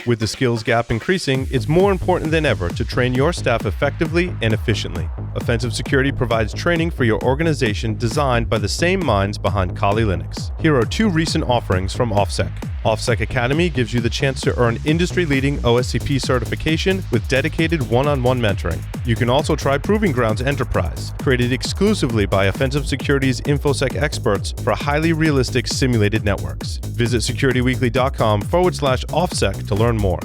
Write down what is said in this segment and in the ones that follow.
With the skills gap increasing, it's more important than ever to train your staff effectively and efficiently. Offensive Security provides training for your organization designed by the same minds behind Kali Linux. Here are two recent offerings from OffSec. OffSec Academy gives you the chance to earn industry-leading OSCP certification with dedicated one-on-one mentoring. You can also try Proving Grounds Enterprise, created exclusively by Offensive Security's InfoSec experts for highly realistic simulated networks. Visit securityweekly.com/offsec to learn more.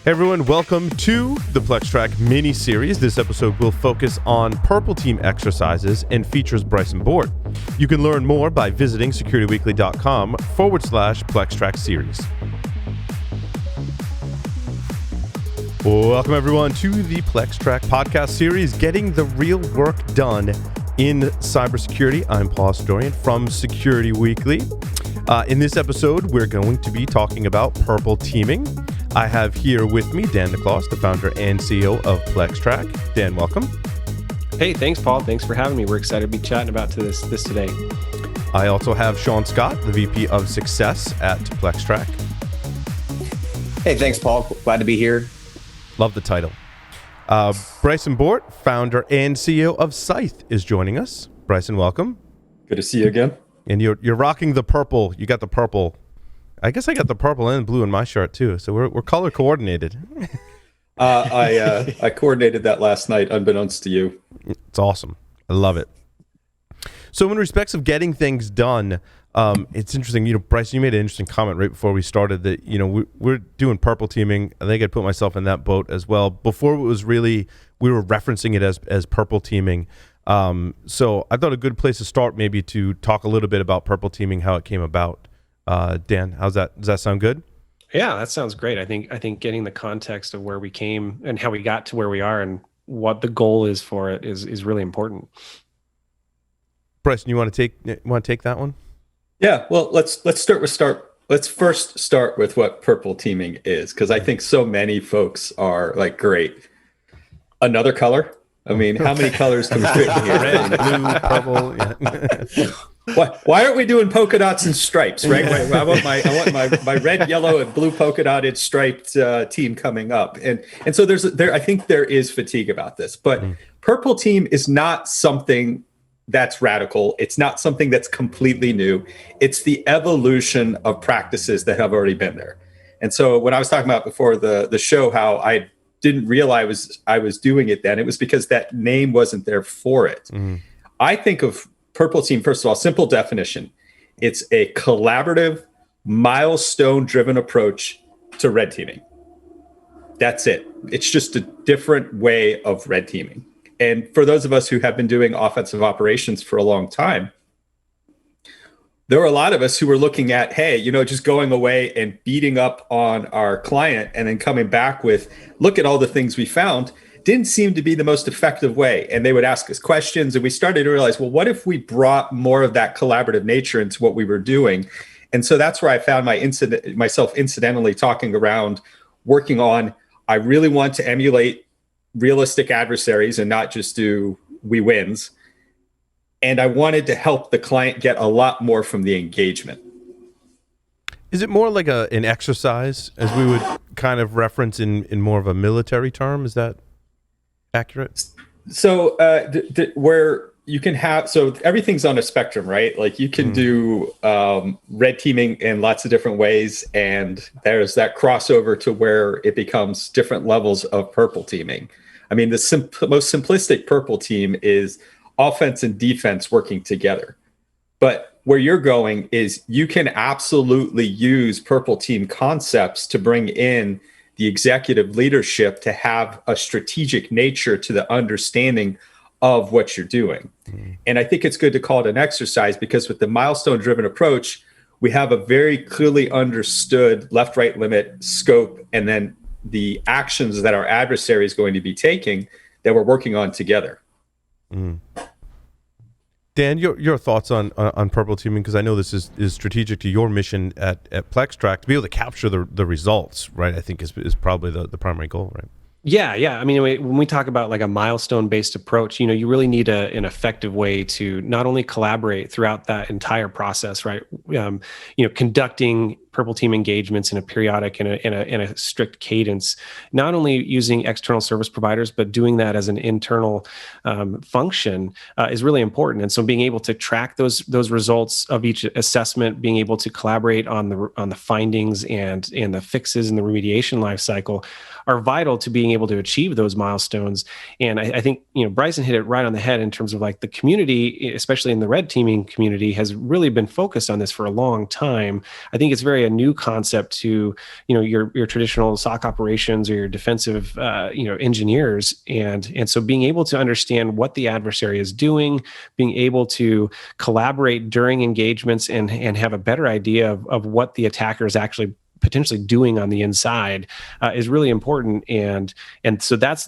Hey everyone, welcome to the Plextrac mini-series. This episode will focus on Purple Team exercises and features Bryson Bort. You can learn more by visiting securityweekly.com/Plextrac series. Welcome everyone to the Plextrac podcast series, getting the real work done in cybersecurity. I'm Paul Astorian from Security Weekly. In this episode, we're going to be talking about purple teaming. I have here with me Dan Nicklaus, the founder and CEO of Plextrac. Dan, welcome. Hey, thanks, Paul. Thanks for having me. We're excited to be chatting about this today. I also have Sean Scott, the VP of Success at Plextrac. Hey, thanks, Paul. Glad to be here. Love the title. Bryson Bort, founder and CEO of SCYTHE, is joining us. Bryson, welcome. Good to see you again. And you're rocking the purple. You got the purple. I guess I got the purple and blue in my shirt too. So we're color coordinated. I coordinated that last night, unbeknownst to you. It's awesome. I love it. So in respects of getting things done, it's interesting. You know, Bryson, you made an interesting comment right before we started that, you know, we're doing purple teaming. I think I'd put myself in that boat as well. Before it was really, we were referencing it as purple teaming. So I thought a good place to start maybe to talk a little bit about purple teaming, how it came about. Dan, does that sound good? Yeah, that sounds great. I think getting the context of where we came and how we got to where we are and what the goal is for it is really important. Bryson, you want to take that one? Yeah. Well, let's first start with what purple teaming is, because I think so many folks are like, great, another color. I mean, how many colors can we fit in here? Red, blue, purple. Yeah. Why aren't we doing polka dots and stripes, right? I want my red, yellow, and blue polka dotted striped team coming up, and so I think there is fatigue about this. But purple team is not something that's radical. It's not something that's completely new. It's the evolution of practices that have already been there. And so when I was talking about before the show how I didn't realize I was doing it then, it was because that name wasn't there for it. I think of purple team, first of all, simple definition. It's a collaborative, milestone-driven approach to red teaming. That's it. It's just a different way of red teaming. And for those of us who have been doing offensive operations for a long time, there were a lot of us who were looking at, hey, you know, just going away and beating up on our client and then coming back with, look at all the things we found, didn't seem to be the most effective way. And they would ask us questions, and we started to realize, well, what if we brought more of that collaborative nature into what we were doing? And so that's where I found myself incidentally talking around, working on, I really want to emulate realistic adversaries and not just do we wins. And I wanted to help the client get a lot more from the engagement. Is it more like an exercise, as we would kind of reference in more of a military term? Is that accurate? So where you can have, so everything's on a spectrum, right? Like you can do red teaming in lots of different ways. And there's that crossover to where it becomes different levels of purple teaming. I mean, the most simplistic purple team is offense and defense working together. But where you're going is you can absolutely use purple team concepts to bring in the executive leadership to have a strategic nature to the understanding of what you're doing. And I think it's good to call it an exercise, because with the milestone-driven approach, we have a very clearly understood left-right limit, scope, and then the actions that our adversary is going to be taking that we're working on together. Dan, your thoughts on purple teaming, because I know this is strategic to your mission at Plextrac, to be able to capture the results, right? I think is probably the primary goal, right? Yeah. I mean, when we talk about like a milestone-based approach, you really need an effective way to not only collaborate throughout that entire process, right? Conducting purple team engagements in a periodic and in a strict cadence, not only using external service providers, but doing that as an internal function is really important. And so being able to track those results of each assessment, being able to collaborate on the findings and the fixes and the remediation life cycle are vital to being able to achieve those milestones. And I think, Bryson hit it right on the head in terms of like the community, especially in the red teaming community, has really been focused on this for a long time. I think it's a new concept to, your traditional SOC operations or your defensive, engineers. And so being able to understand what the adversary is doing, being able to collaborate during engagements and have a better idea of what the attacker is actually potentially doing on the inside is really important. And so that's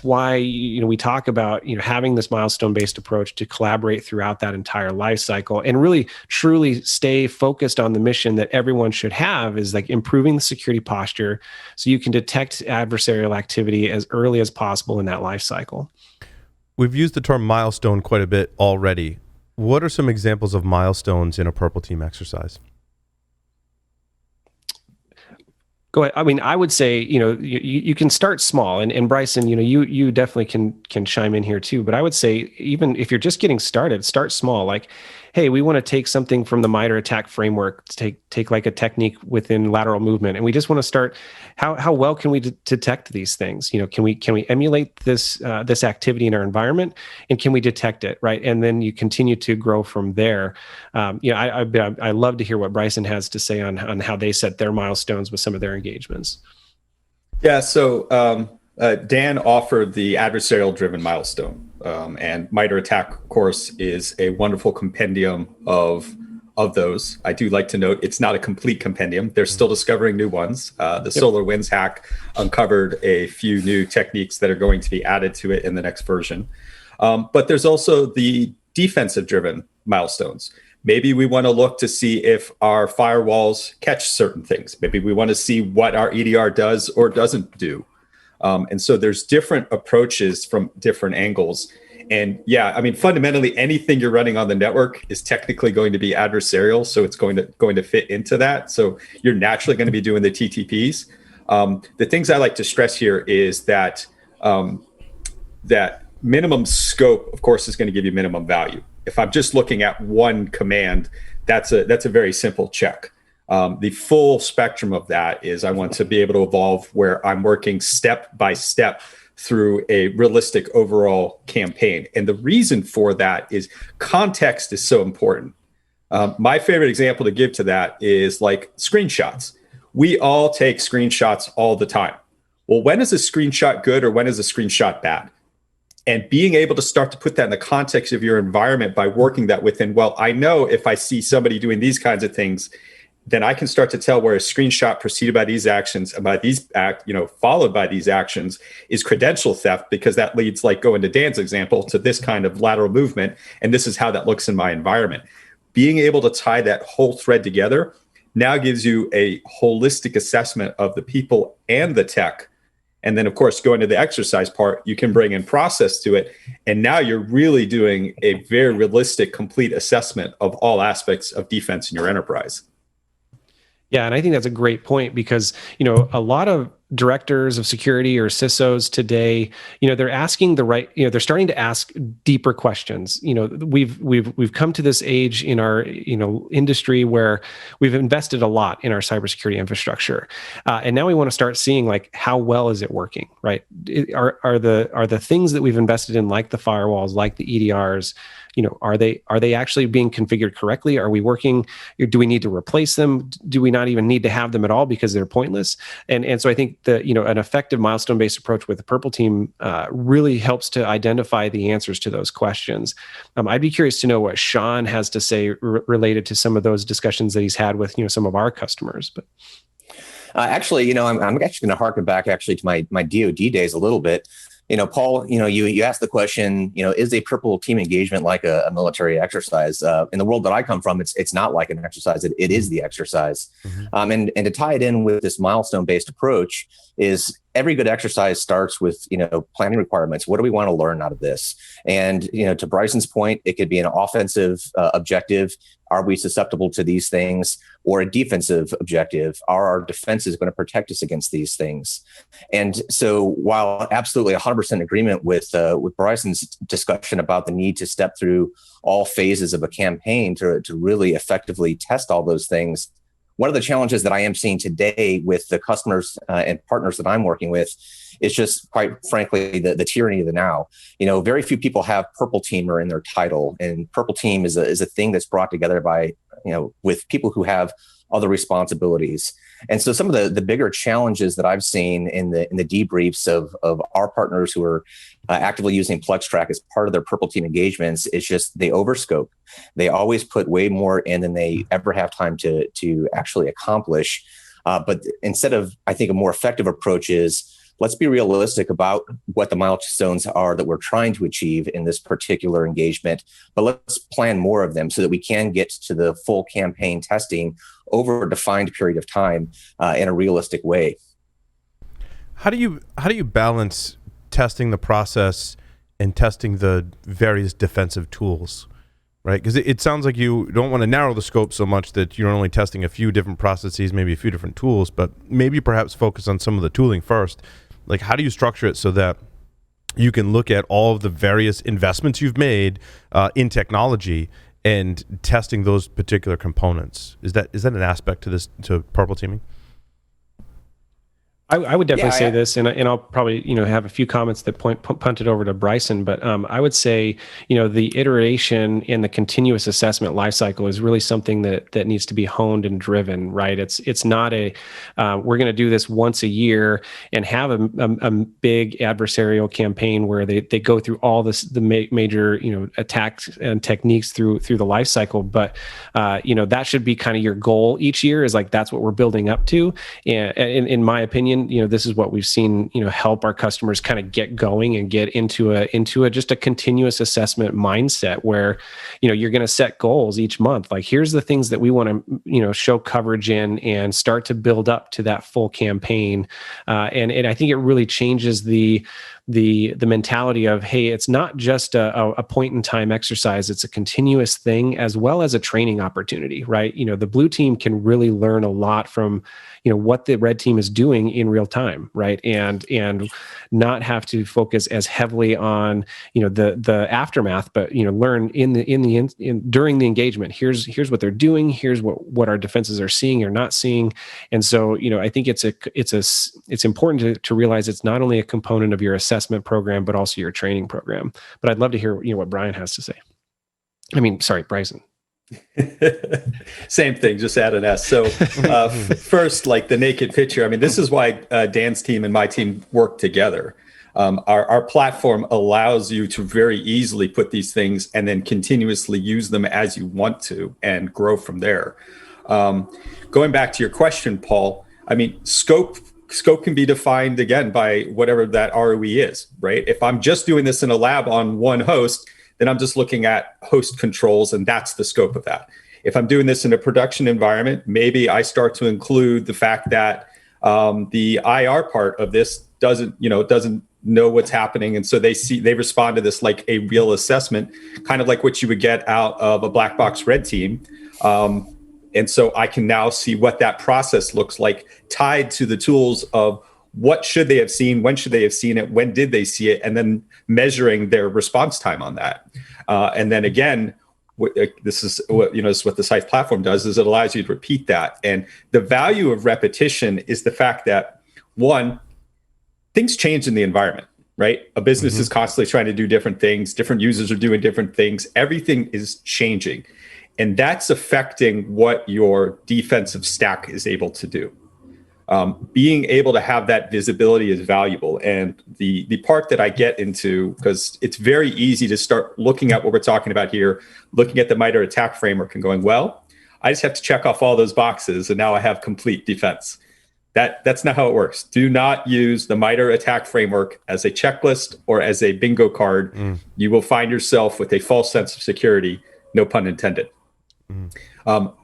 why, we talk about, having this milestone-based approach to collaborate throughout that entire life cycle and really truly stay focused on the mission that everyone should have, is like improving the security posture so you can detect adversarial activity as early as possible in that life cycle. We've used the term milestone quite a bit already. What are some examples of milestones in a purple team exercise? Go ahead. I mean, I would say, you can start small, and Bryson, you definitely can chime in here too. But I would say, even if you're just getting started, start small. Like, hey, we want to take something from the MITRE ATT&CK framework, take like a technique within lateral movement, and we just want to start. How well can we detect these things? Can we emulate this activity in our environment, and can we detect it, right? And then you continue to grow from there. I love to hear what Bryson has to say on how they set their milestones with some of their engagements. Yeah, so Dan offered the adversarial-driven milestone, and MITRE ATT&CK, of course, is a wonderful compendium of those. I do like to note it's not a complete compendium. They're still discovering new ones. The SolarWinds hack uncovered a few new techniques that are going to be added to it in the next version. But there's also the defensive-driven milestones. Maybe we want to look to see if our firewalls catch certain things. Maybe we want to see what our EDR does or doesn't do. And so there's different approaches from different angles. And yeah, I mean, fundamentally, anything you're running on the network is technically going to be adversarial. So it's going to fit into that. So you're naturally going to be doing the TTPs. The things I like to stress here is that that minimum scope, of course, is going to give you minimum value. If I'm just looking at one command, that's a very simple check. The full spectrum of that is I want to be able to evolve where I'm working step by step through a realistic overall campaign. And the reason for that is context is so important. My favorite example to give to that is like screenshots. We all take screenshots all the time. Well, when is a screenshot good or when is a screenshot bad? And being able to start to put that in the context of your environment by working that within, well, I know if I see somebody doing these kinds of things, then I can start to tell where a screenshot preceded by these actions and by these followed by these actions is credential theft, because that leads, like going to Dan's example, to this kind of lateral movement. And this is how that looks in my environment. Being able to tie that whole thread together now gives you a holistic assessment of the people and the tech. And then, of course, going to the exercise part, you can bring in process to it. And now you're really doing a very realistic, complete assessment of all aspects of defense in your enterprise. Yeah, and I think that's a great point because, a lot of directors of security or CISOs today, they're asking they're starting to ask deeper questions. We've come to this age in our, industry where we've invested a lot in our cybersecurity infrastructure. And now we want to start seeing like, how well is it working, right? Are the things that we've invested in, like the firewalls, like the EDRs, are they actually being configured correctly? Are we working? Do we need to replace them? Do we not even need to have them at all because they're pointless? And so I think that, an effective milestone-based approach with the Purple Team really helps to identify the answers to those questions. I'd be curious to know what Sean has to say related to some of those discussions that he's had with, some of our customers. But actually, I'm actually going to harken back to my DoD days a little bit. Paul, you asked the question, is a Purple Team engagement like a military exercise? In the world that I come from, it's not like an exercise. It is the exercise. Mm-hmm. And to tie it in with this milestone-based approach is every good exercise starts with, planning requirements. What do we want to learn out of this? And, to Bryson's point, it could be an offensive objective. Are we susceptible to these things? Or a defensive objective? Are our defenses going to protect us against these things? And so while absolutely 100% agreement with Bryson's discussion about the need to step through all phases of a campaign to really effectively test all those things, one of the challenges that I am seeing today with the customers and partners that I'm working with is just, quite frankly, the tyranny of the now. Very few people have purple teamer in their title, and purple team is a thing that's brought together by, with people who have other responsibilities. And so some of the bigger challenges that I've seen in the debriefs of our partners who are actively using Plextrac as part of their purple team engagements is just they overscope. They always put way more in than they ever have time to actually accomplish. But instead of, I think, a more effective approach is, let's be realistic about what the milestones are that we're trying to achieve in this particular engagement, but let's plan more of them so that we can get to the full campaign testing over a defined period of time in a realistic way. How do you balance testing the process and testing the various defensive tools, right? Because it sounds like you don't want to narrow the scope so much that you're only testing a few different processes, maybe a few different tools, but maybe perhaps focus on some of the tooling first. Like, how do you structure it so that you can look at all of the various investments you've made in technology and testing those particular components? Is that an aspect to this, to purple teaming? I would definitely say this, and I'll probably have a few comments that punt it over to Bryson, but I would say the iteration and the continuous assessment lifecycle is really something that needs to be honed and driven, right? It's not a we're going to do this once a year and have a big adversarial campaign where they go through all the major attacks and techniques through the lifecycle, but that should be kind of your goal each year. Is like that's what we're building up to, and in my opinion. This is what we've seen, help our customers kind of get going and get into just a continuous assessment mindset where, you're going to set goals each month. Like, here's the things that we want to, show coverage in and start to build up to that full campaign. And I think it really changes the mentality of, hey, it's not just a point in time exercise, it's a continuous thing as well as a training opportunity, right? The blue team can really learn a lot from what the red team is doing in real time, right? And not have to focus as heavily on the aftermath, but learn during the engagement. Here's what they're doing. Here's what our defenses are seeing or not seeing. And so I think it's important to realize it's not only a component of your assessment program but also your training program. But I'd love to hear what Brian has to say. Bryson. Same thing, just add an S. So first, like the naked picture, this is why Dan's team and my team work together. Our platform allows you to very easily put these things and then continuously use them as you want to and grow from there. Going back to your question, Paul, scope can be defined again by whatever that ROE is, right? If I'm just doing this in a lab on one host, then I'm just looking at host controls, and that's the scope of that. If I'm doing this in a production environment, maybe I start to include the fact that the IR part of this doesn't know what's happening, and so they respond to this like a real assessment, kind of like what you would get out of a black box red team. And so I can now see what that process looks like, tied to the tools of what should they have seen, when should they have seen it, when did they see it, and then measuring their response time on that. And then again, this is what the SCYTHE platform does, is it allows you to repeat that. And the value of repetition is the fact that, one, things change in the environment, right? A business is constantly trying to do different things. Different users are doing different things. Everything is changing. And that's affecting what your defensive stack is able to do. Being able to have that visibility is valuable. And the part that I get into, because it's very easy to start looking at what we're talking about here, looking at the MITRE attack framework and going, well, I just have to check off all those boxes and now I have complete defense. That's not how it works. Do not use the MITRE attack framework as a checklist or as a bingo card. You will find yourself with a false sense of security, no pun intended.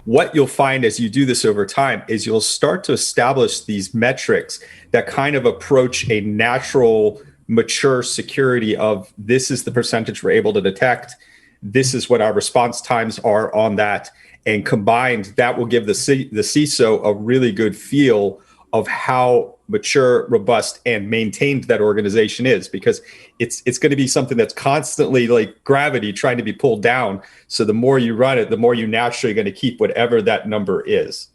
What you'll find as you do this over time is you'll start to establish these metrics that kind of approach a natural, mature security of this is the percentage we're able to detect. This is what our response times are on that. And combined, that will give the CISO a really good feel of how mature, robust, and maintained that organization is, because it's going to be something that's constantly like gravity trying to be pulled down. So the more you run it, the more you naturally going to keep whatever that number is.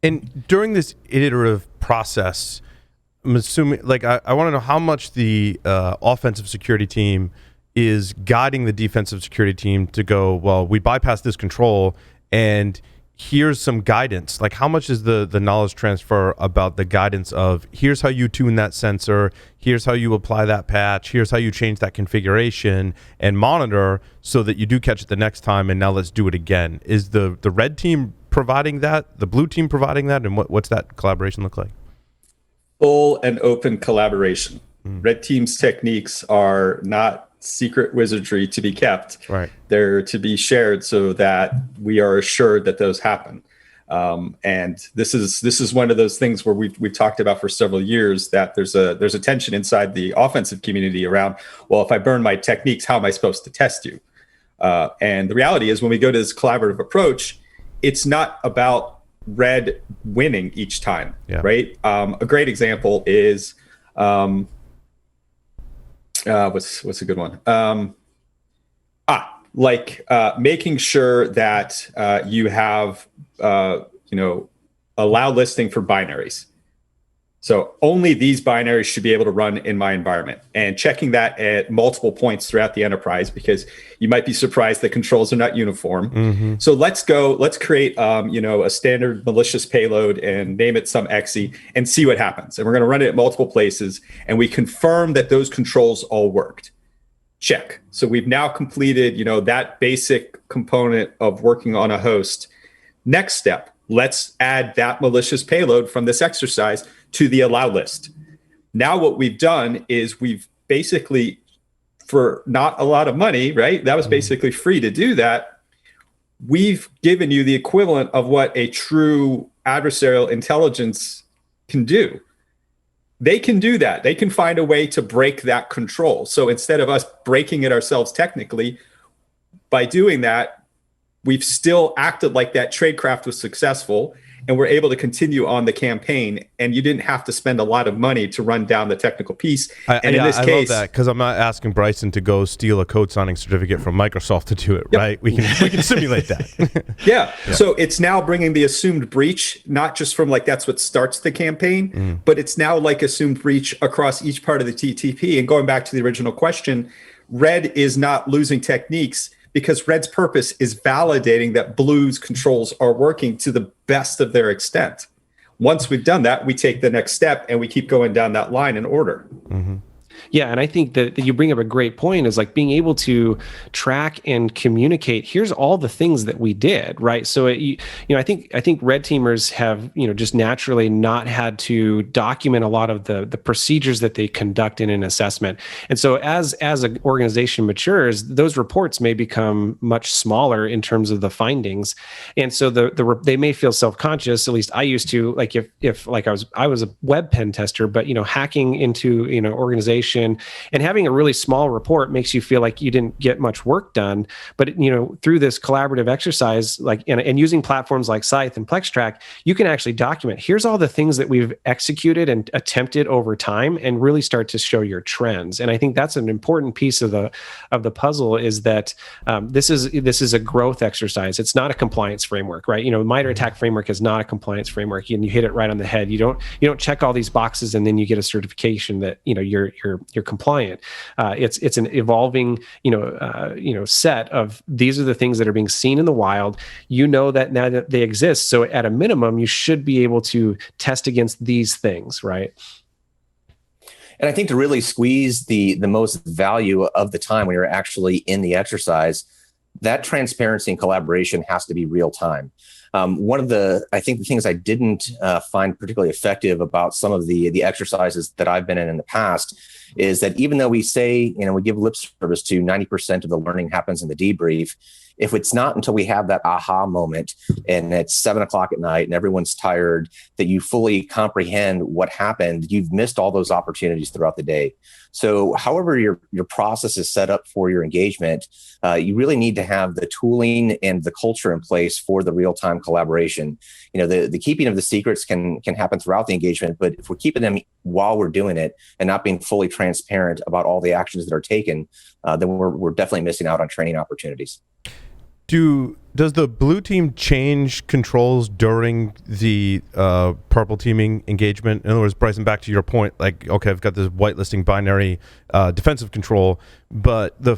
And during this iterative process, I'm assuming, like, I want to know how much the offensive security team is guiding the defensive security team to go, well, we bypassed this control and here's some guidance. Like, how much is the knowledge transfer about the guidance of here's how you tune that sensor, here's how you apply that patch, here's how you change that configuration and monitor so that you do catch it the next time, and now let's do it again? Is the red team providing that, the blue team providing that, and what's that collaboration look like? Full and open collaboration. Red team's techniques are not secret wizardry to be kept. Right. They're to be shared so that we are assured that those happen. And this is one of those things where we've talked about for several years, that there's a tension inside the offensive community around, well, if I burn my techniques, how am I supposed to test you? And the reality is, when we go to this collaborative approach, it's not about red winning each time, right? A great example is what's a good one? Making sure that you have allow listing for binaries. So only these binaries should be able to run in my environment, and checking that at multiple points throughout the enterprise, because you might be surprised that controls are not uniform. So let's create a standard malicious payload and name it some exe and see what happens. And we're going to run it at multiple places, and we confirm that those controls all worked. Check. So we've now completed, that basic component of working on a host. Next step, let's add that malicious payload from this exercise to the allow list. Now what we've done is we've basically, for not a lot of money, right? That was basically free to do that. We've given you the equivalent of what a true adversarial intelligence can do. They can do that. They can find a way to break that control. So instead of us breaking it ourselves technically, by doing that, we've still acted like that tradecraft was successful, and we're able to continue on the campaign, and you didn't have to spend a lot of money to run down the technical piece. And in this case, love that, because I'm not asking Bryson to go steal a code signing certificate from Microsoft to do it, right? We can simulate that. Yeah. So it's now bringing the assumed breach, not just from like that's what starts the campaign, but it's now like assumed breach across each part of the TTP. And going back to the original question, red is not losing techniques, because red's purpose is validating that blue's controls are working to the best of their extent. Once we've done that, we take the next step and we keep going down that line in order. Yeah, and I think that you bring up a great point, is like being able to track and communicate. Here's all the things that we did, right? So, I think red teamers have, just naturally not had to document a lot of the procedures that they conduct in an assessment. And so, as an organization matures, those reports may become much smaller in terms of the findings, and so they may feel self-conscious. At least I used to, like if like I was a web pen tester, but hacking into organization and having a really small report makes you feel like you didn't get much work done. But through this collaborative exercise, like and using platforms like SCYTHE and Plextrac, you can actually document, here's all the things that we've executed and attempted over time, and really start to show your trends. And I think that's an important piece of the puzzle, is that this is a growth exercise. It's not a compliance framework, right? MITRE ATT&CK framework is not a compliance framework, and you hit it right on the head. You don't check all these boxes and then you get a certification that you're compliant. It's an evolving set of, these are the things that are being seen in the wild. That now that they exist, so at a minimum you should be able to test against these things, right? And I think to really squeeze the most value of the time when you're actually in the exercise, that transparency and collaboration has to be real time. One of the things I didn't find particularly effective about some of the exercises that I've been in the past is that even though we say, we give lip service to 90% of the learning happens in the debrief, if it's not until we have that aha moment and it's 7:00 at night and everyone's tired that you fully comprehend what happened, you've missed all those opportunities throughout the day. So however your process is set up for your engagement, you really need to have the tooling and the culture in place for the real-time collaboration. The keeping of the secrets can happen throughout the engagement, but if we're keeping them while we're doing it and not being fully transparent about all the actions that are taken, then we're definitely missing out on training opportunities. Does the blue team change controls during the purple teaming engagement? In other words, Bryson, back to your point, like, okay, I've got this whitelisting binary defensive control, but the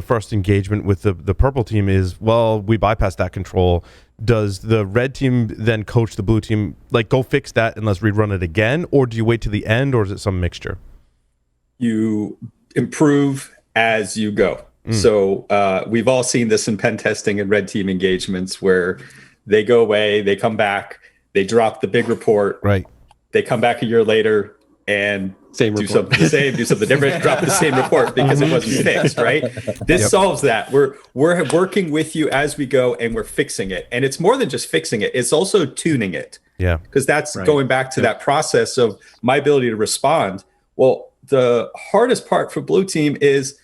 first engagement with the purple team is, well, we bypass that control. Does the red team then coach the blue team, like, go fix that and let's rerun it again? Or do you wait to the end, or is it some mixture? You improve as you go. So we've all seen this in pen testing and red team engagements where they go away, they come back, they drop the big report, right? They come back a year later and do something the same, do something different, drop the same report because it wasn't fixed, right? This solves that. We're working with you as we go and we're fixing it. And it's more than just fixing it, it's also tuning it. Yeah. Because that's going back to that process of my ability to respond. Well, the hardest part for blue team is,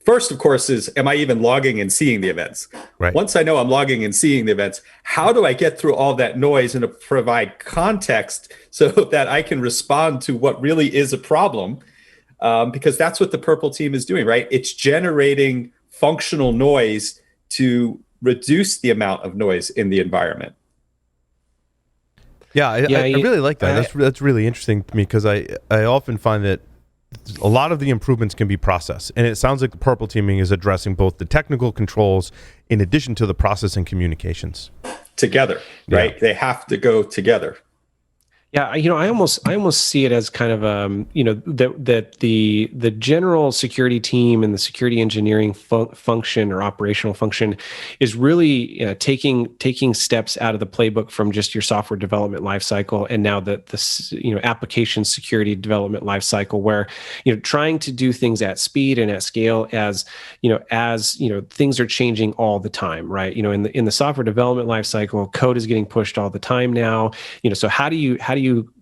first, of course, is, am I even logging and seeing the events? Right. Once I know I'm logging and seeing the events, how do I get through all that noise and to provide context so that I can respond to what really is a problem? Because that's what the purple team is doing, right? It's generating functional noise to reduce the amount of noise in the environment. Yeah, I really like that. That's really interesting to me because I often find that a lot of the improvements can be process, and it sounds like the purple teaming is addressing both the technical controls in addition to the process and communications together, right? Yeah. They have to go together. Yeah, I almost see it as kind of that the general security team and the security engineering function or operational function is really taking steps out of the playbook from just your software development lifecycle, and now the application security development lifecycle, where trying to do things at speed and at scale as things are changing all the time, right? In the software development lifecycle, code is getting pushed all the time now. So how do you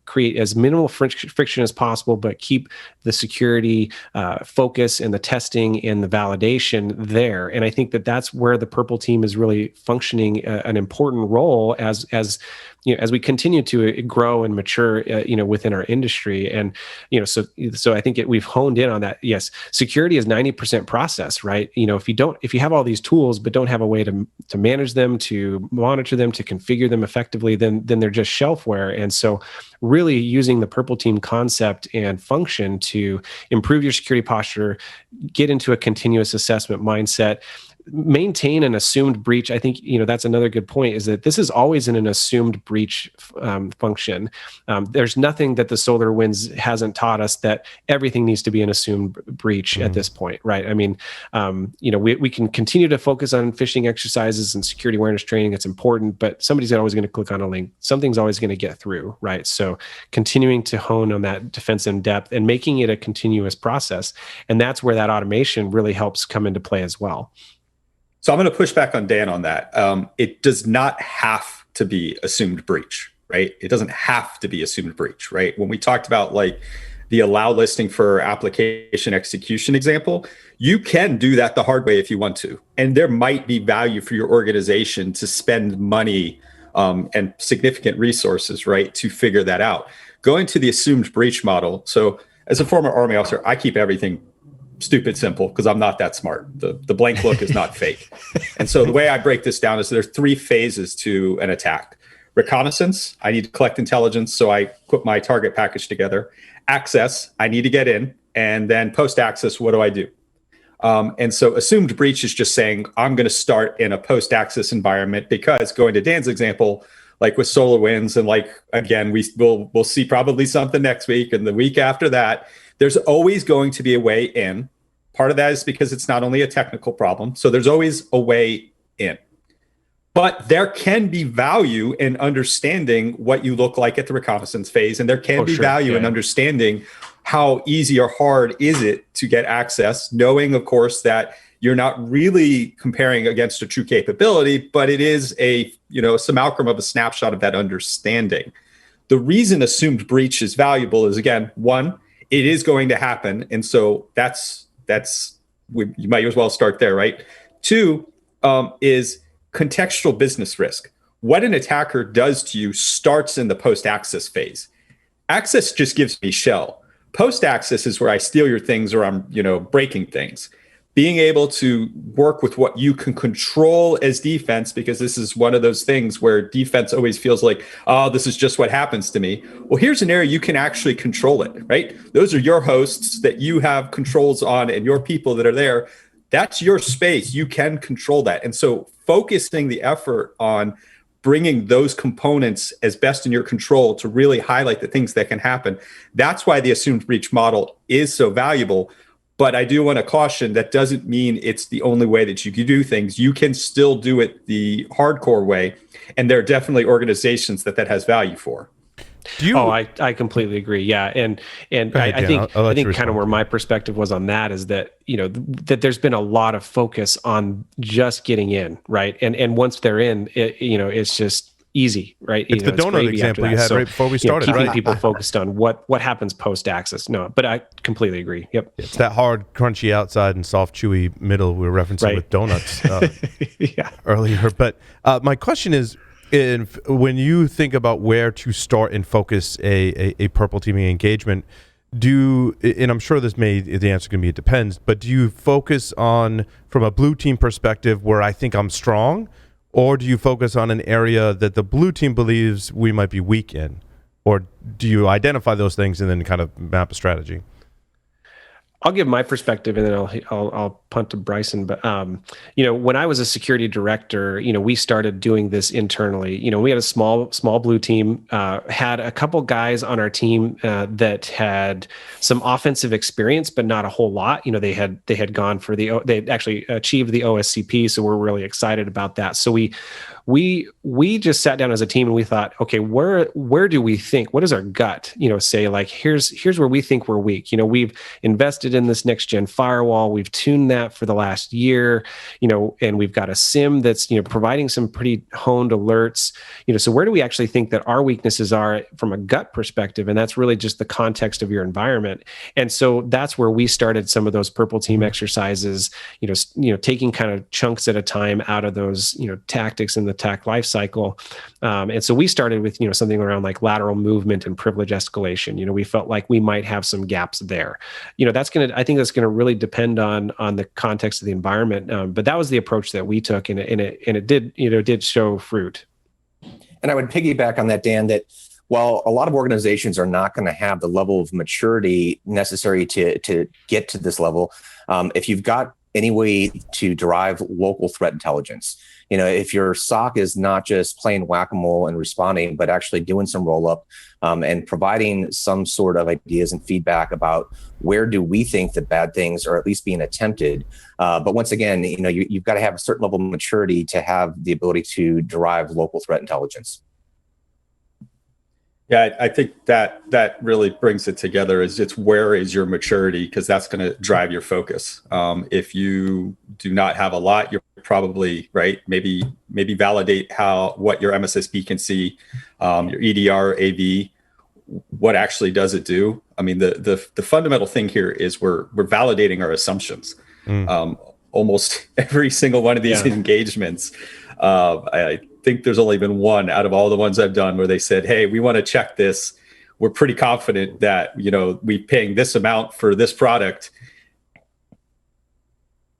create as minimal friction as possible, but keep the security focus and the testing and the validation there? And I think that's where the purple team is really functioning an important role as we continue to grow and mature, within our industry. And, so I think we've honed in on that. Yes, security is 90% process, right? If you have all these tools, but don't have a way to manage them, to monitor them, to configure them effectively, then they're just shelfware. And so really using the purple team concept and function to improve your security posture, get into a continuous assessment mindset, maintain an assumed breach. I think that's another good point, is that this is always in an assumed breach function. There's nothing that the SolarWinds hasn't taught us that everything needs to be an assumed breach at this point, right? We can continue to focus on phishing exercises and security awareness training. It's important, but somebody's always going to click on a link. Something's always going to get through, right? So continuing to hone on that defense in depth and making it a continuous process. And that's where that automation really helps come into play as well. So I'm going to push back on Dan on that. It does not have to be assumed breach, right? It doesn't have to be assumed breach, right? When we talked about like the allow listing for application execution example, you can do that the hard way if you want to. And there might be value for your organization to spend money and significant resources, right, to figure that out. Going to the assumed breach model. So as a former Army officer, I keep everything stupid simple because I'm not that smart. The blank look is not fake. And so the way I break this down is there's 3 phases to an attack. Reconnaissance, I need to collect intelligence, so I put my target package together. Access, I need to get in. And then post-access, what do I do? And so assumed breach is just saying, I'm going to start in a post-access environment because, going to Dan's example, like with SolarWinds, and like, again, we'll see probably something next week and the week after that, there's always going to be a way in. Part of that is because it's not only a technical problem, so there's always a way in. But there can be value in understanding what you look like at the reconnaissance phase, and there can be value in understanding how easy or hard is it to get access, knowing, of course, that you're not really comparing against a true capability, but it is a simulacrum of a snapshot of that understanding. The reason assumed breach is valuable is, again, one, it is going to happen, and so you might as well start there, right? Two, is contextual business risk. What an attacker does to you starts in the post-access phase. Access just gives me shell. Post-access is where I steal your things or I'm, breaking things. Being able to work with what you can control as defense, because this is one of those things where defense always feels like, oh, this is just what happens to me. Well, here's an area you can actually control it, right? Those are your hosts that you have controls on and your people that are there. That's your space. You can control that. And so focusing the effort on bringing those components as best in your control to really highlight the things that can happen. That's why the assumed breach model is so valuable. But I do want to caution that doesn't mean it's the only way that you can do things. You can still do it the hardcore way. And there are definitely organizations that has value for. I completely agree. Yeah. And I think kind of where my perspective was on that is that, that there's been a lot of focus on just getting in, right? And once they're in, it's just easy, right? It's the donut example you had right before we started, keeping right? people focused on what happens post access. No, but I completely agree. Yep. It's that hard, crunchy outside and soft, chewy middle we were referencing with donuts earlier. But my question is, when you think about where to start and focus a purple teaming engagement, and I'm sure the answer can be it depends, but do you focus on, from a blue team perspective, where I think I'm strong? Or do you focus on an area that the blue team believes we might be weak in? Or do you identify those things and then kind of map a strategy? I'll give my perspective and then I'll punt to Bryson. But, when I was a security director, we started doing this internally. We had a small blue team, had a couple guys on our team that had some offensive experience, but not a whole lot. They had gone for they actually achieved the OSCP. So we're really excited about that. So we just sat down as a team and we thought, okay, where do we think, what does our gut, say, like, here's where we think we're weak. We've invested in this next gen firewall. We've tuned that for the last year, and we've got a SIM that's, providing some pretty honed alerts, so where do we actually think that our weaknesses are from a gut perspective? And that's really just the context of your environment. And so that's where we started some of those purple team exercises, taking kind of chunks at a time out of those, tactics in the attack life cycle. And so we started with, something around like lateral movement and privilege escalation. We felt like we might have some gaps there. I think that's going to really depend on the context of the environment. But that was the approach that we took, and it did show fruit. And I would piggyback on that, Dan, that while a lot of organizations are not going to have the level of maturity necessary to get to this level, if you've got any way to derive local threat intelligence, if your SOC is not just playing whack-a-mole and responding, but actually doing some roll-up and providing some sort of ideas and feedback about where do we think that bad things are at least being attempted. But once again, you've got to have a certain level of maturity to have the ability to derive local threat intelligence. Yeah, I think that really brings it together. It's where is your maturity, because that's going to drive your focus. If you do not have a lot, you're probably right. Maybe validate what your MSSP can see, your EDR, AV. What actually does it do? I mean, the fundamental thing here is we're validating our assumptions. Almost every single one of these engagements, I think there's only been one out of all the ones I've done where they said, hey, we want to check this. We're pretty confident that, we're paying this amount for this product.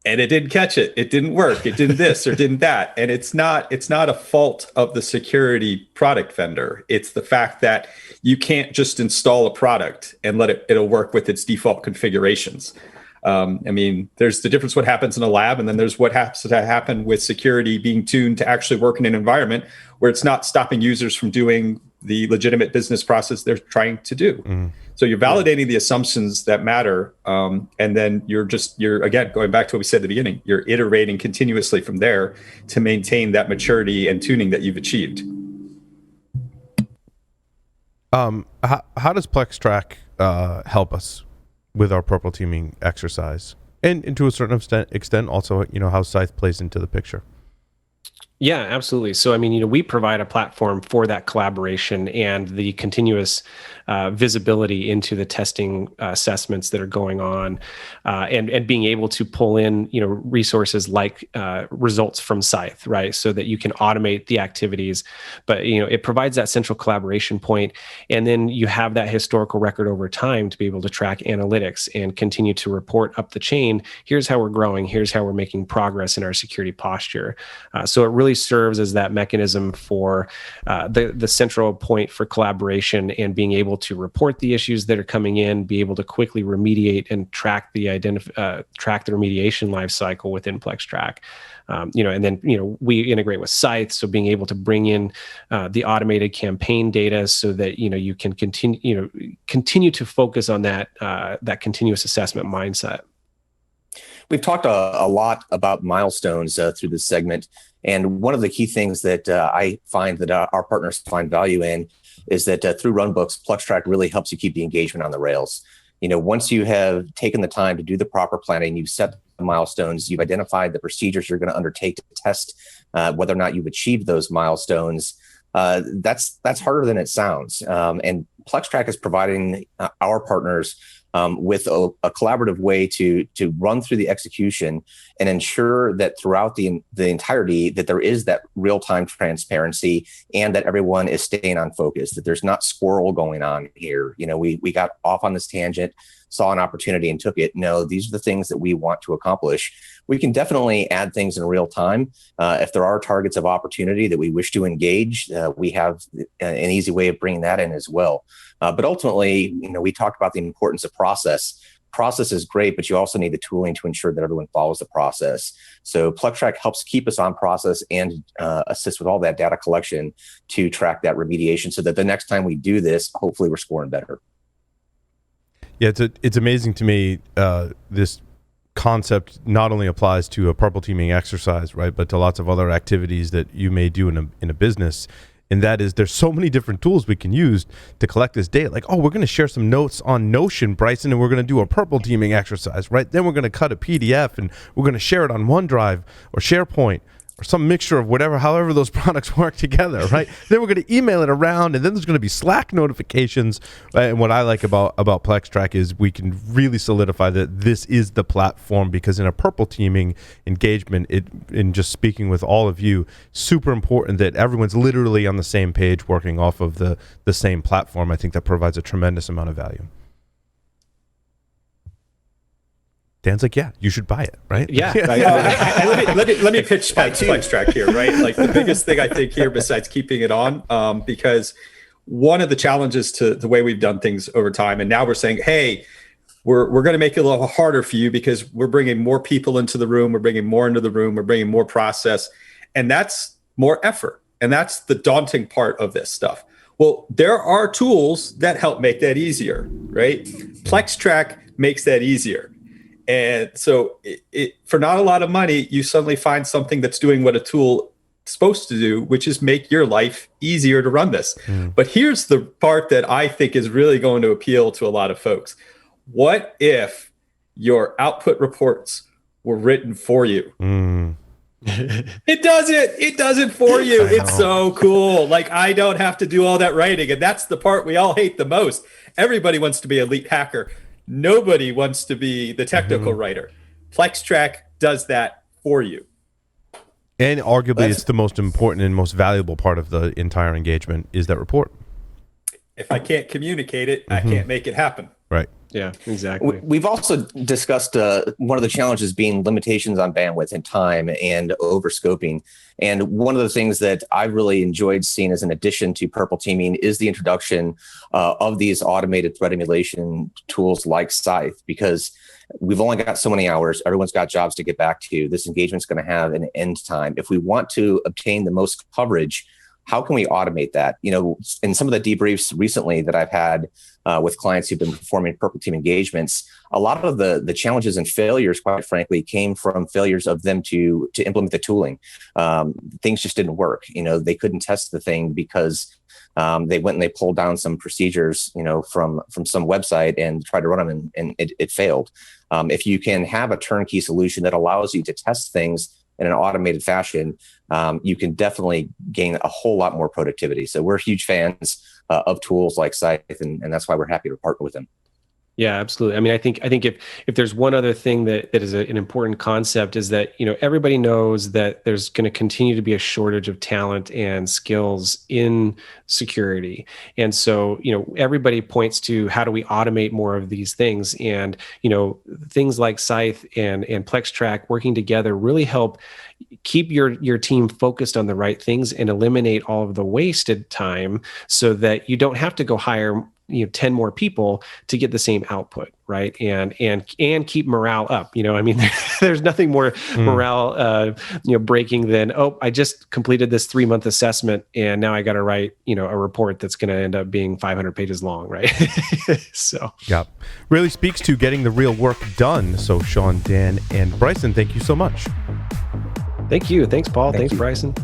And it didn't catch it. It didn't work. It did this or didn't that. And it's not a fault of the security product vendor. It's the fact that you can't just install a product and it'll work with its default configurations. There's the difference what happens in a lab, and then there's what has to happen with security being tuned to actually work in an environment where it's not stopping users from doing, the legitimate business process they're trying to do. So you're validating the assumptions that matter, and then you're again going back to what we said at the beginning. You're iterating continuously from there to maintain that maturity and tuning that you've achieved. How does Plextrac help us with our purple teaming exercise, and to a certain extent also, how Scythe plays into the picture? Yeah, absolutely. So, I mean, we provide a platform for that collaboration and the continuous visibility into the testing assessments that are going on, and being able to pull in, resources like results from Scythe, right? So that you can automate the activities, but, it provides that central collaboration point. And then you have that historical record over time to be able to track analytics and continue to report up the chain. Here's how we're growing. Here's how we're making progress in our security posture. So it really serves as that mechanism for the central point for collaboration and being able to report the issues that are coming in, be able to quickly remediate and track the remediation life cycle within Plextrac. And then we integrate with Scythe, so being able to bring in the automated campaign data so that you can continue to focus on that continuous assessment mindset. We've talked a lot about milestones through this segment. And one of the key things that I find that our partners find value in is that through runbooks, Plextrac really helps you keep the engagement on the rails. Once you have taken the time to do the proper planning, you've set the milestones, you've identified the procedures you're going to undertake to test whether or not you've achieved those milestones. That's harder than it sounds. And Plextrac is providing our partners with a collaborative way to run through the execution and ensure that throughout the entirety that there is that real-time transparency and that everyone is staying on focus, that there's not squirrel going on here. We got off on this tangent, saw an opportunity and took it. No, these are the things that we want to accomplish. We can definitely add things in real time. If there are targets of opportunity that we wish to engage, we have an easy way of bringing that in as well. But ultimately, we talked about the importance of process. Process is great, but you also need the tooling to ensure that everyone follows the process. So Plextrac helps keep us on process and assist with all that data collection to track that remediation so that the next time we do this, hopefully we're scoring better. Yeah, it's amazing to me, this concept not only applies to a purple teaming exercise, right, but to lots of other activities that you may do in a business. And that is, there's so many different tools we can use to collect this data. Like, we're going to share some notes on Notion, Bryson, and we're going to do a purple teaming exercise, right? Then we're going to cut a PDF and we're going to share it on OneDrive or SharePoint or some mixture of however those products work together, right? Then we're going to email it around, and then there's going to be Slack notifications. Right? And what I like about Plextrac is we can really solidify that this is the platform, because in a purple teaming engagement, in just speaking with all of you, super important that everyone's literally on the same page working off of the same platform. I think that provides a tremendous amount of value. Dan's like, yeah, you should buy it, right? Yeah. Let me pitch Plextrac here, right? Like, the biggest thing I think here, besides keeping it on, because one of the challenges to the way we've done things over time, and now we're saying, hey, we're going to make it a little harder for you because we're bringing more people into the room, we're bringing more into the room, we're bringing more process, and that's more effort. And that's the daunting part of this stuff. Well, there are tools that help make that easier, right? Plextrac makes that easier. And so for not a lot of money, you suddenly find something that's doing what a tool is supposed to do, which is make your life easier to run this. But here's the part that I think is really going to appeal to a lot of folks. What if your output reports were written for you? It does it for you. It's so cool. Like, I don't have to do all that writing. And that's the part we all hate the most. Everybody wants to be a elite hacker. Nobody wants to be the technical writer. Plextrac does that for you. And arguably, it's the most important and most valuable part of the entire engagement is that report. If I can't communicate it, I can't make it happen. Right. Yeah, exactly. We've also discussed one of the challenges being limitations on bandwidth and time and overscoping. And one of the things that I really enjoyed seeing as an addition to purple teaming is the introduction of these automated threat emulation tools like Scythe, because we've only got so many hours. Everyone's got jobs to get back to. This engagement's going to have an end time. If we want to obtain the most coverage how can we automate that? In some of the debriefs recently that I've had with clients who've been performing purple team engagements, a lot of the challenges and failures, quite frankly, came from failures of them to implement the tooling. Things just didn't work. They couldn't test the thing because they went and they pulled down some procedures, from some website and tried to run them, and it failed. If you can have a turnkey solution that allows you to test things in an automated fashion, you can definitely gain a whole lot more productivity. So we're huge fans of tools like SCYTHE, and that's why we're happy to partner with them. Yeah, absolutely. I mean, I think if there's one other thing that is an important concept is that, everybody knows that there's going to continue to be a shortage of talent and skills in security. And so, everybody points to how do we automate more of these things, and, things like SCYTHE and Plextrac working together really help keep your team focused on the right things and eliminate all of the wasted time so that you don't have to go hire 10 more people to get the same output, right? And keep morale up. I mean, there's nothing more morale breaking than, I just completed this 3-month assessment and now I got to write a report that's going to end up being 500 pages long, right? So yeah, really speaks to getting the real work done. So Sean, Dan, and Bryson, thank you so much. Thank you. Thanks, Paul. Thanks, you. Bryson.